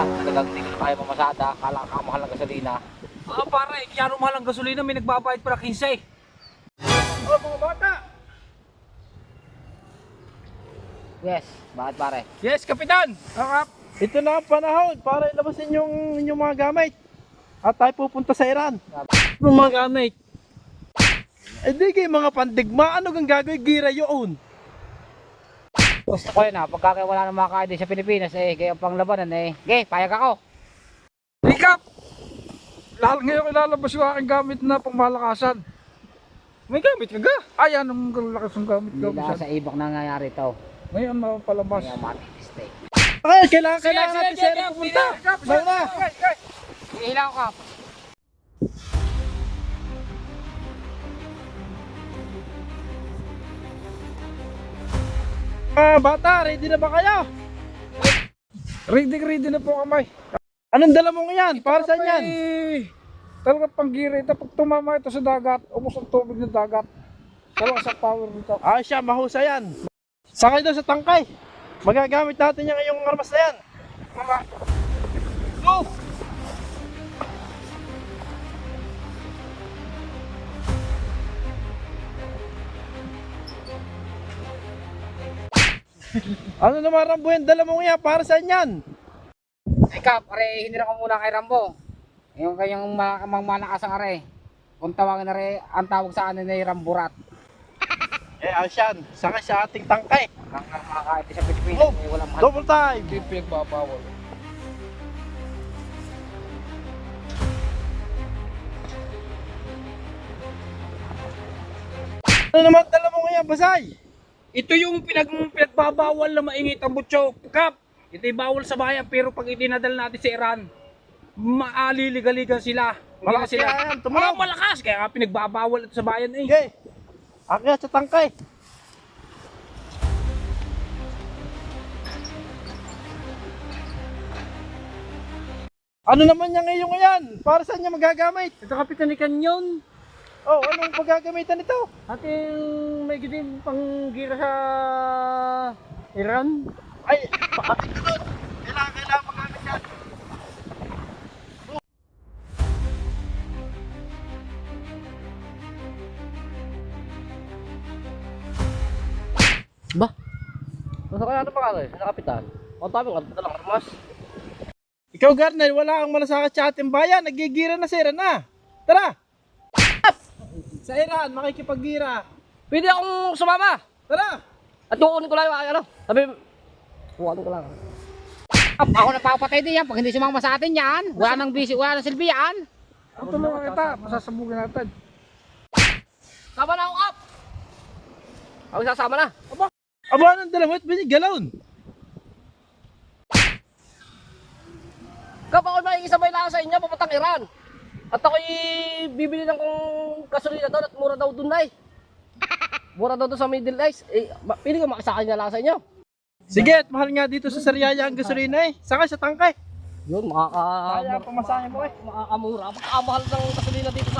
talagang hindi ko kaya mamasada, kala ka mahal ng gasolina. Pare, kaya mahal ang gasolina, may nagbabayad para 15. Oh, mga bata! Yes, bakit pare? Yes, Kapitan! Ito na ang panahon para ilabasin yung inyong mga gamit. At tayo pupunta sa Iran. Yung mga gamit. Eh di kayo mga pandigma, ano kang gagawin? Gira yun. Gusto ko yun pagka wala nang makakain sa Pilipinas kaya panglabanan okay, payag ako. Recap! Ngayon ilalabas yung aking gamit na pangmalakasan. May gamit ka ga? Ay, anong lakas ng gamit Hindi ka? na sa ibak nangyayari ito. Ngayon mapalabas. Kaya matitistake. Okay, kailangan natin sa Iran pumunta. Bang na! Ihilaw ka. Bata, ready na ba kayo? Ready na po kamay. Anong dala mo yan? Para saan yan? Talaga panggiri ito. Pag tumama ito sa dagat, ubos ang tubig ng dagat. Talaga sa power nito. Ah, siya, mahusay yan. Sakay daw sa tangkay. Magagamit natin yung ngayong armas na yan. Go! Ano naman Rambo yan? Dala mo yan? Para saan yan? Ika, pare, hinira ko muna kay Rambo. Yung kanyang malakas ang are. Kung tawagin na rin, ang tawag sa anin ay Ramburat. Asyan, sakay sa ating tangkay. Ang makakain sa Pilipinas Oh, walang mahal. double time. Hindi pinagbabawal. Ano naman dala mo ngayon, Basay? Ito yung pinagbabawal na maingit ang butso. Kap, ito'y bawal sa bayan pero pag itinadal natin sa Iran, maaliliga-liga sila. Hindi na Malakas sila. kaya yan, tumalong. Malakas, kaya nga pinagbabawal ito sa bayan eh. Okay. Akyat sa tangkay. Ano naman niya ngayon yan? Para saan niya magagamit? Ito Kapitan ni Kanyon. Oh, anong paggagamitan nito? Ating may giting panggira sa Iran. Ay, pakapit ko doon. Kailangan magamit yan. Ba? Nasa kaya ito pa sa Kapitan? O tabi nga, lang armas. Ikaw, Garnel, wala kang malasakit sa ating bayan. Nagigira na sa Iran na. Tara! Sa Iran, makikipaggira. Pwede akong sumama! Tara! At kukunin ko lang yung ano. Sabi, kukunin ko lang. Ako napapatay din yan. Pag hindi sumama sa atin yan, wala nang busy, wala nang silbi yan. Ang tulungan kita, masasabugin natin. Sama na ako, Kap! Ako sasama na. Aba, anong dala mo? Galon. Kap, ako'y makikisabay lang sa inyo, papuntang Iran. At ako'y bibili ng kung gasolina doon at mura daw doon ay. Mura daw doon sa Middle East. Pili ko makisakay na lang sa inyo. Sige, at mahal nga dito sa Sariaya ang gasolina eh. Sakay sa tangkay. Yun, Kaya pamasahe mo eh. makakamura. Pagkakamahal ng gasolina dito sa